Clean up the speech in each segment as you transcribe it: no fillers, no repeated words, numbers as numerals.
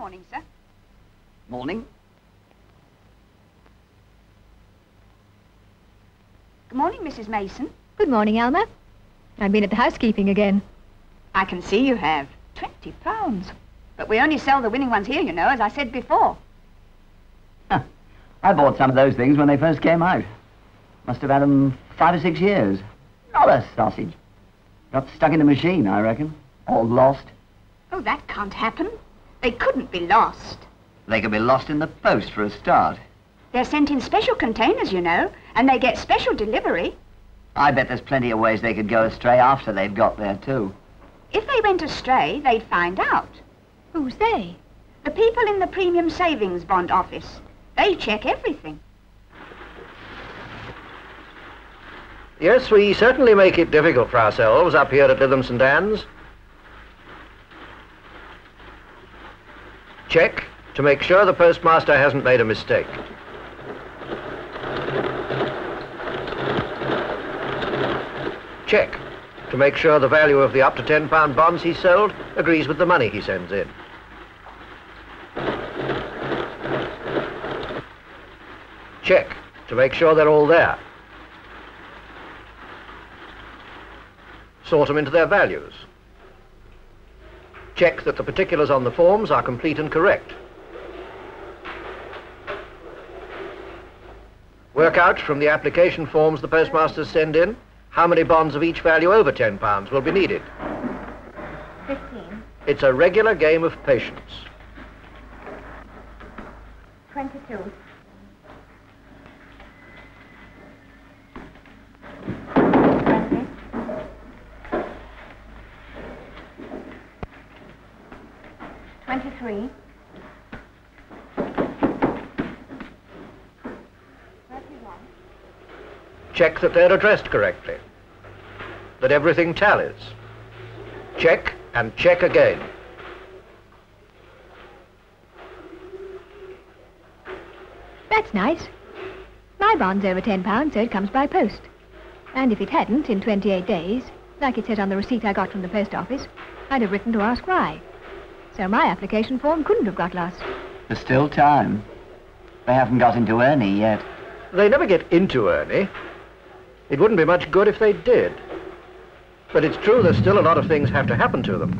morning, sir. Morning. Good morning, Mrs. Mason. Good morning, Alma. I've been at the housekeeping again. I can see you have. £20. But we only sell the winning ones here, you know, as I said before. Huh. I bought some of those things when they first came out. Must have had them 5 or 6 years. Not a sausage. Got stuck in the machine, I reckon. Or lost. Oh, that can't happen. They couldn't be lost. They could be lost in the post for a start. They're sent in special containers, you know, and they get special delivery. I bet there's plenty of ways they could go astray after they've got there, too. If they went astray, they'd find out. Who's they? The people in the Premium Savings Bond office. They check everything. Yes, we certainly make it difficult for ourselves up here at Lytham St Anne's. Check to make sure the postmaster hasn't made a mistake. Check to make sure the value of the up to £10 bonds he sold agrees with the money he sends in. Check to make sure they're all there. Sort them into their values. Check that the particulars on the forms are complete and correct. Work out from the application forms the postmasters send in how many bonds of each value over £10 will be needed. 15. It's a regular game of patience. 22. 23. 31. Check that they're addressed correctly, that everything tallies. Check and check again. That's nice. My bond's over £10, so it comes by post. And if it hadn't, in 28 days, like it says on the receipt I got from the post office, I'd have written to ask why. So my application form couldn't have got lost. There's still time. They haven't got into Ernie yet. They never get into Ernie. It wouldn't be much good if they did. But it's true there's still a lot of things have to happen to them.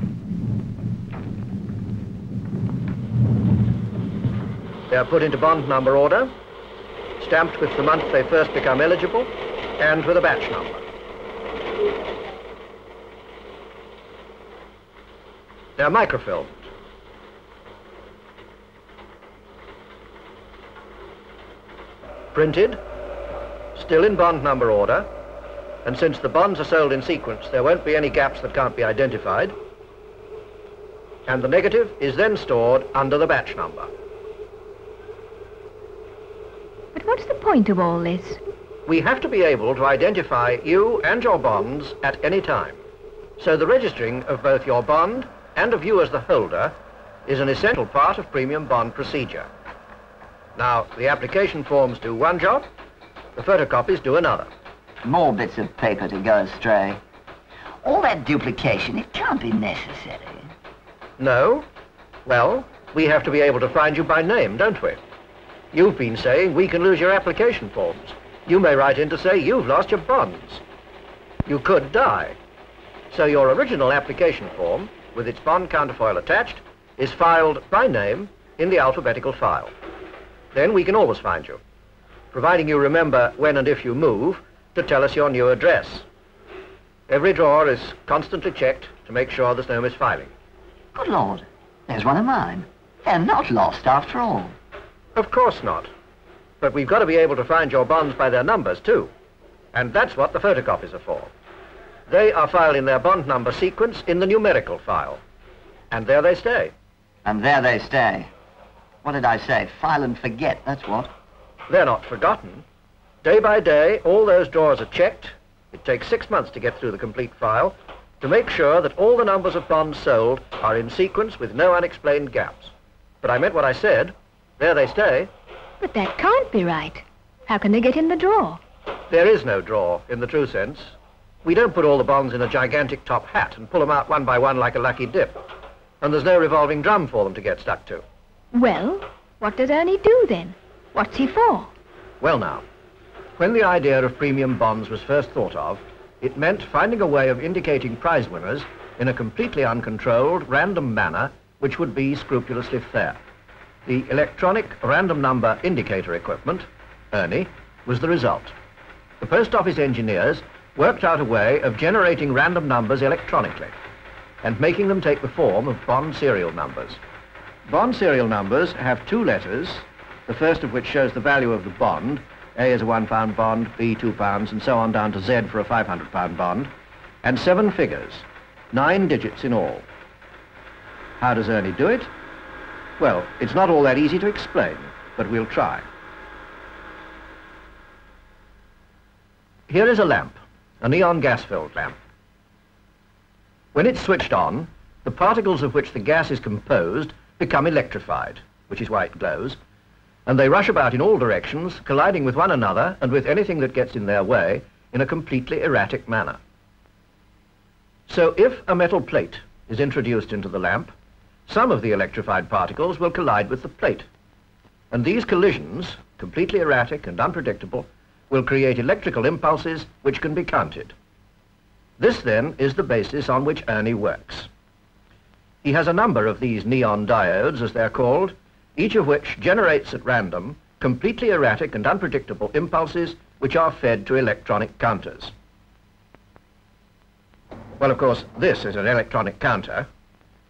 They're put into bond number order, stamped with the month they first become eligible, and with a batch number. They're microfilmed. Printed, still in bond number order, and since the bonds are sold in sequence, there won't be any gaps that can't be identified, and the negative is then stored under the batch number. But what's the point of all this? We have to be able to identify you and your bonds at any time. So the registering of both your bond and of you as the holder is an essential part of premium bond procedure. Now, the application forms do one job, the photocopies do another. More bits of paper to go astray. All that duplication, it can't be necessary. No? Well, we have to be able to find you by name, don't we? You've been saying we can lose your application forms. You may write in to say you've lost your bonds. You could die. So your original application form, with its bond counterfoil attached, is filed by name in the alphabetical file. Then we can always find you, providing you remember when and if you move to tell us your new address. Every drawer is constantly checked to make sure there's no misfiling. Good Lord, there's one of mine. They're not lost after all. Of course not. But we've got to be able to find your bonds by their numbers, too. And that's what the photocopies are for. They are filed in their bond number sequence in the numerical file. And there they stay. And there they stay. What did I say? File and forget, that's what. They're not forgotten. Day by day, all those drawers are checked. It takes 6 months to get through the complete file to make sure that all the numbers of bonds sold are in sequence with no unexplained gaps. But I meant what I said. There they stay. But that can't be right. How can they get in the drawer? There is no drawer, in the true sense. We don't put all the bonds in a gigantic top hat and pull them out one by one like a lucky dip. And there's no revolving drum for them to get stuck to. Well, what does Ernie do then? What's he for? Well now, when the idea of premium bonds was first thought of, it meant finding a way of indicating prize winners in a completely uncontrolled, random manner which would be scrupulously fair. The electronic random number indicator equipment, Ernie, was the result. The post office engineers worked out a way of generating random numbers electronically and making them take the form of bond serial numbers. Bond serial numbers have two letters, the first of which shows the value of the bond. A is a £1 bond, B £2, and so on down to Z for a £500 bond, and 7 figures, 9 digits in all. How does Ernie do it? Well, it's not all that easy to explain, but we'll try. Here is a lamp, a neon gas-filled lamp. When it's switched on, the particles of which the gas is composed become electrified, which is why it glows, and they rush about in all directions, colliding with one another and with anything that gets in their way in a completely erratic manner. So if a metal plate is introduced into the lamp, some of the electrified particles will collide with the plate. And these collisions, completely erratic and unpredictable, will create electrical impulses which can be counted. This then is the basis on which Ernie works. He has a number of these neon diodes, as they're called, each of which generates at random completely erratic and unpredictable impulses which are fed to electronic counters. Well, of course, this is an electronic counter.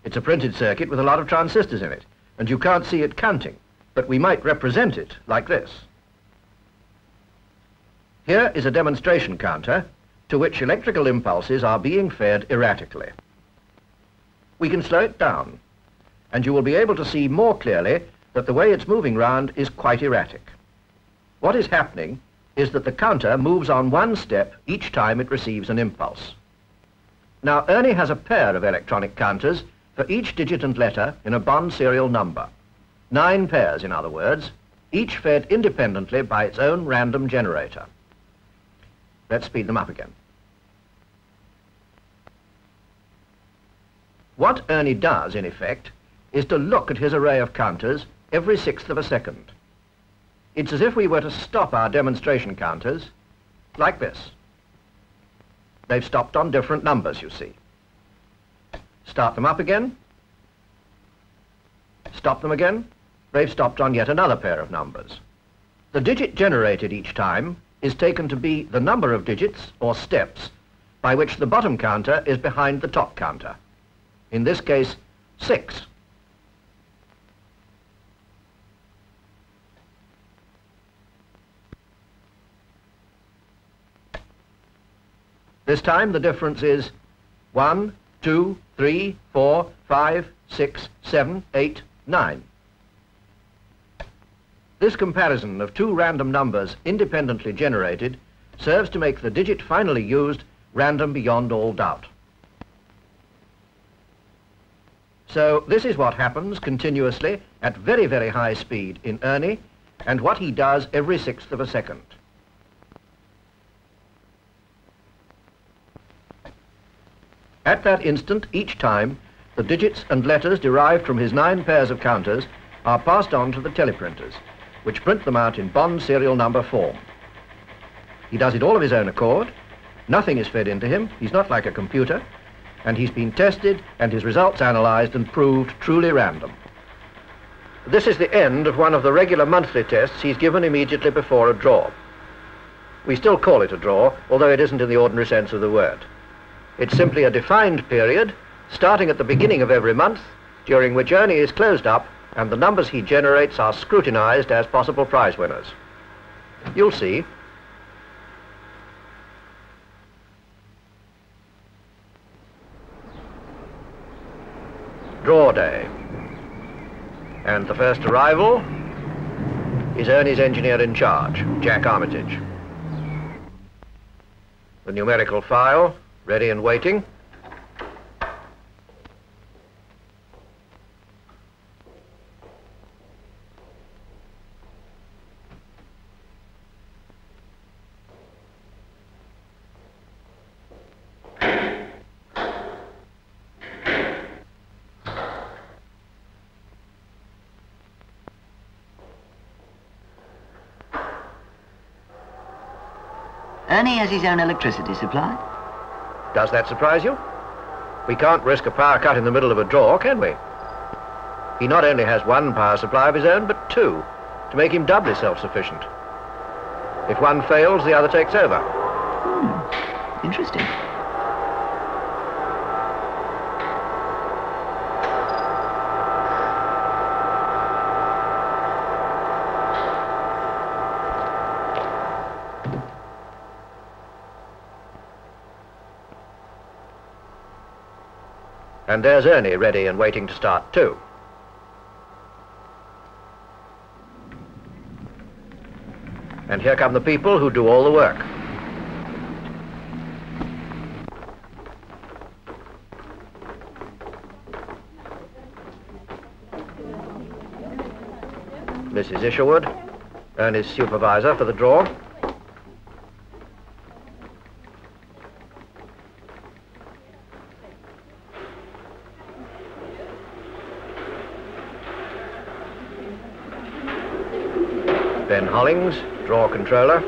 It's a printed circuit with a lot of transistors in it, and you can't see it counting, but we might represent it like this. Here is a demonstration counter to which electrical impulses are being fed erratically. We can slow it down, and you will be able to see more clearly that the way it's moving round is quite erratic. What is happening is that the counter moves on one step each time it receives an impulse. Now, Ernie has a pair of electronic counters for each digit and letter in a bond serial number. 9 pairs, in other words, each fed independently by its own random generator. Let's speed them up again. What Ernie does, in effect, is to look at his array of counters every 1/6 of a second. It's as if we were to stop our demonstration counters like this. They've stopped on different numbers, you see. Start them up again. Stop them again. They've stopped on yet another pair of numbers. The digit generated each time is taken to be the number of digits, or steps, by which the bottom counter is behind the top counter. In this case, 6. This time the difference is 1, 2, 3, 4, 5, 6, 7, 8, 9. This comparison of two random numbers independently generated serves to make the digit finally used random beyond all doubt. So this is what happens continuously at very, very high speed in Ernie, and what he does every 1/6 of a second. At that instant, each time, the digits and letters derived from his 9 pairs of counters are passed on to the teleprinters, which print them out in bond serial number form. He does it all of his own accord. Nothing is fed into him. He's not like a computer. And he's been tested and his results analyzed and proved truly random. This is the end of one of the regular monthly tests he's given immediately before a draw. We still call it a draw, although it isn't in the ordinary sense of the word. It's simply a defined period, starting at the beginning of every month, during which Ernie is closed up and the numbers he generates are scrutinized as possible prize winners. You'll see. Draw day. And the first arrival is Ernie's engineer in charge, Jack Armitage. The numerical file, ready and waiting. Ernie has his own electricity supply. Does that surprise you? We can't risk a power cut in the middle of a draw, can we? He not only has one power supply of his own, but two, to make him doubly self-sufficient. If one fails, the other takes over. Interesting. And there's Ernie ready and waiting to start too. And here come the people who do all the work. Mrs. Isherwood, Ernie's supervisor for the draw. Ben Hollings, draw controller.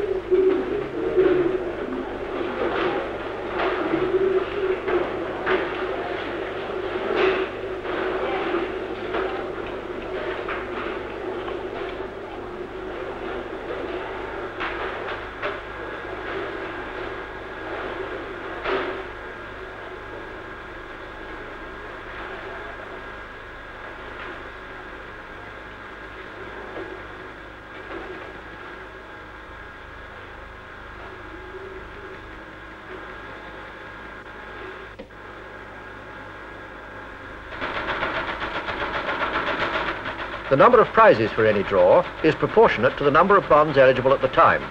The number of prizes for any draw is proportionate to the number of bonds eligible at the time.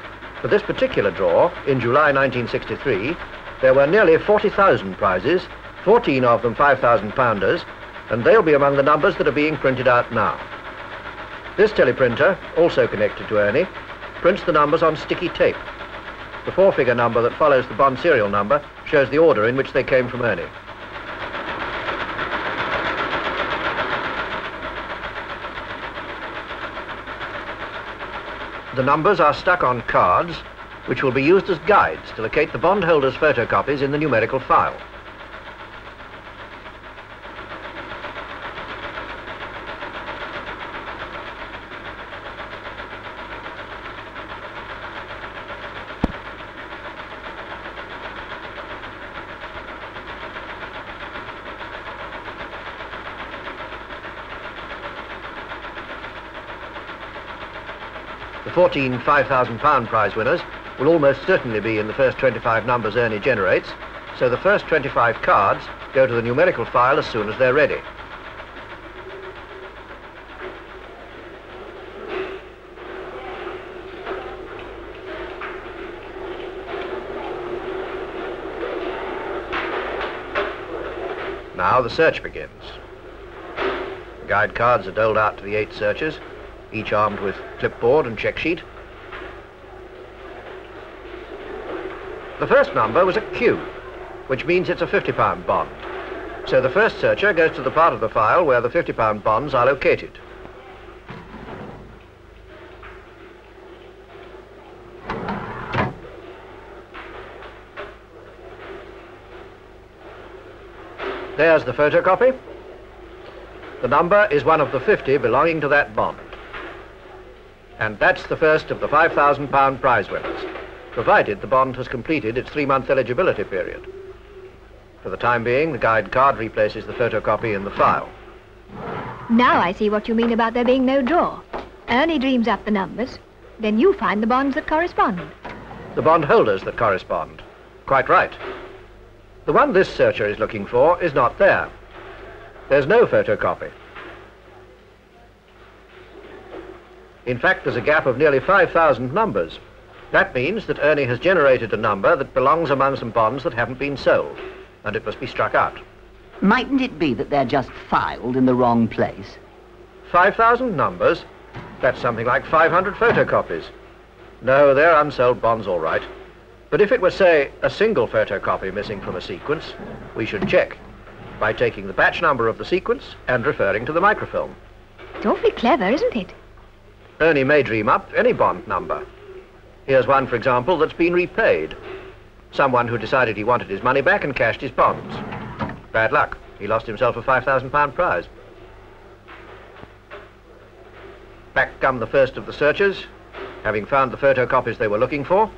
For this particular draw, in July 1963, there were nearly 40,000 prizes, 14 of them 5,000-pounders, and they'll be among the numbers that are being printed out now. This teleprinter, also connected to Ernie, prints the numbers on sticky tape. The four-figure number that follows the bond serial number shows the order in which they came from Ernie. The numbers are stuck on cards, which will be used as guides to locate the bondholder's photocopies in the numerical file. The 14 £5,000 prize winners will almost certainly be in the first 25 numbers Ernie generates, so the first 25 cards go to the numerical file as soon as they're ready. Now the search begins. The guide cards are doled out to the 8 searchers, each armed with clipboard and check sheet. The first number was a Q, which means it's a £50 bond. So the first searcher goes to the part of the file where the £50 bonds are located. There's the photocopy. The number is one of the 50 belonging to that bond. And that's the first of the £5,000 prize winners, provided the bond has completed its 3-month eligibility period. For the time being, the guide card replaces the photocopy in the file. Now I see what you mean about there being no draw. Ernie dreams up the numbers, then you find the bonds that correspond. The bond holders that correspond. Quite right. The one this searcher is looking for is not there. There's no photocopy. In fact, there's a gap of nearly 5,000 numbers. That means that Ernie has generated a number that belongs among some bonds that haven't been sold, and it must be struck out. Mightn't it be that they're just filed in the wrong place? 5,000 numbers? That's something like 500 photocopies. No, they're unsold bonds, all right. But if it were, say, a single photocopy missing from a sequence, we should check by taking the batch number of the sequence and referring to the microfilm. It's awfully clever, isn't it? Ernie may dream up any bond number. Here's one, for example, that's been repaid. Someone who decided he wanted his money back and cashed his bonds. Bad luck. He lost himself a £5,000 prize. Back come the first of the searchers, having found the photocopies they were looking for.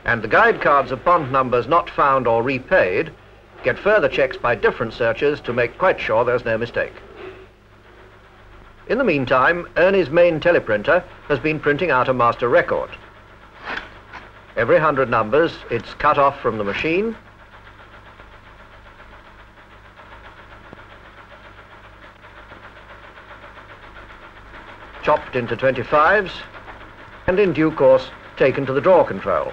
And the guide cards of bond numbers not found or repaid get further checks by different searchers to make quite sure there's no mistake. In the meantime, Ernie's main teleprinter has been printing out a master record. Every 100 numbers, it's cut off from the machine, chopped into 25s, and in due course taken to the draw control.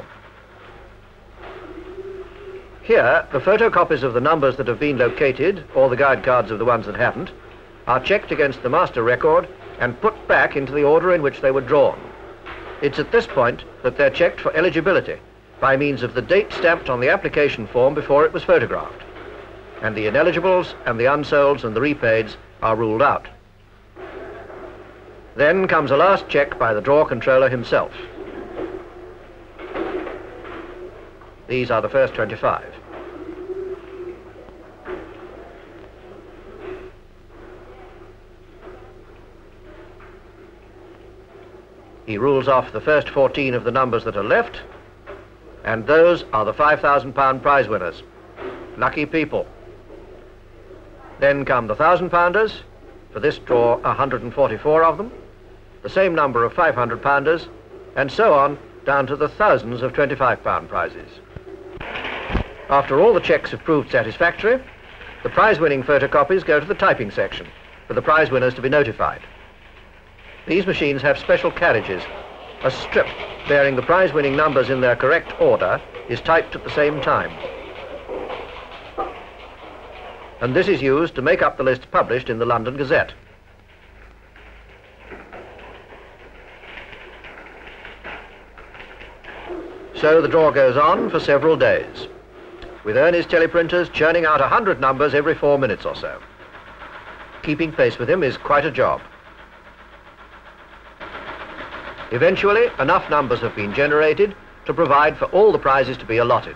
Here, the photocopies of the numbers that have been located, or the guide cards of the ones that haven't, are checked against the master record and put back into the order in which they were drawn. It's at this point that they're checked for eligibility by means of the date stamped on the application form before it was photographed. And the ineligibles and the unsolds and the repaids are ruled out. Then comes a last check by the draw controller himself. These are the first 25. He rules off the first 14 of the numbers that are left, and those are the £5,000 prize winners. Lucky people. Then come the £1,000-pounders. For this draw, 144 of them. The same number of £500-pounders, and so on down to the thousands of £25 prizes. After all the checks have proved satisfactory, the prize-winning photocopies go to the typing section for the prize winners to be notified. These machines have special carriages. A strip bearing the prize-winning numbers in their correct order is typed at the same time. And this is used to make up the list published in the London Gazette. So the draw goes on for several days, with Ernie's teleprinters churning out 100 numbers every 4 minutes or so. Keeping pace with him is quite a job. Eventually, enough numbers have been generated to provide for all the prizes to be allotted.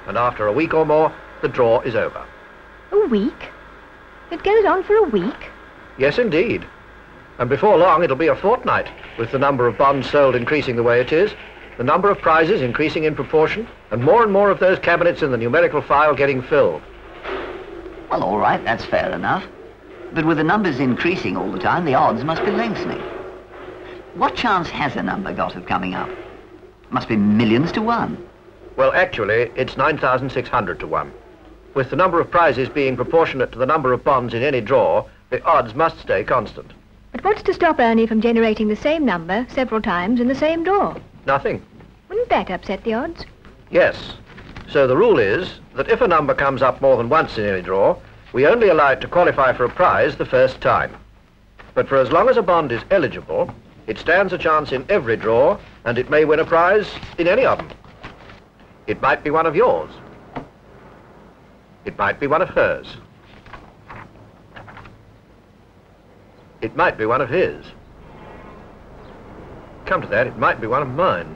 And after a week or more, the draw is over. A week? It goes on for a week? Yes, indeed. And before long, it'll be a fortnight, with the number of bonds sold increasing the way it is, the number of prizes increasing in proportion, and more of those cabinets in the numerical file getting filled. Well, all right, that's fair enough. But with the numbers increasing all the time, the odds must be lengthening. What chance has a number got of coming up? Must be millions to one. Well, actually, it's 9,600 to 1. With the number of prizes being proportionate to the number of bonds in any draw, the odds must stay constant. But what's to stop Ernie from generating the same number several times in the same draw? Nothing. Wouldn't that upset the odds? Yes. So the rule is that if a number comes up more than once in any draw, we only allow it to qualify for a prize the first time. But for as long as a bond is eligible, it stands a chance in every draw, and it may win a prize in any of them. It might be one of yours. It might be one of hers. It might be one of his. Come to that, it might be one of mine.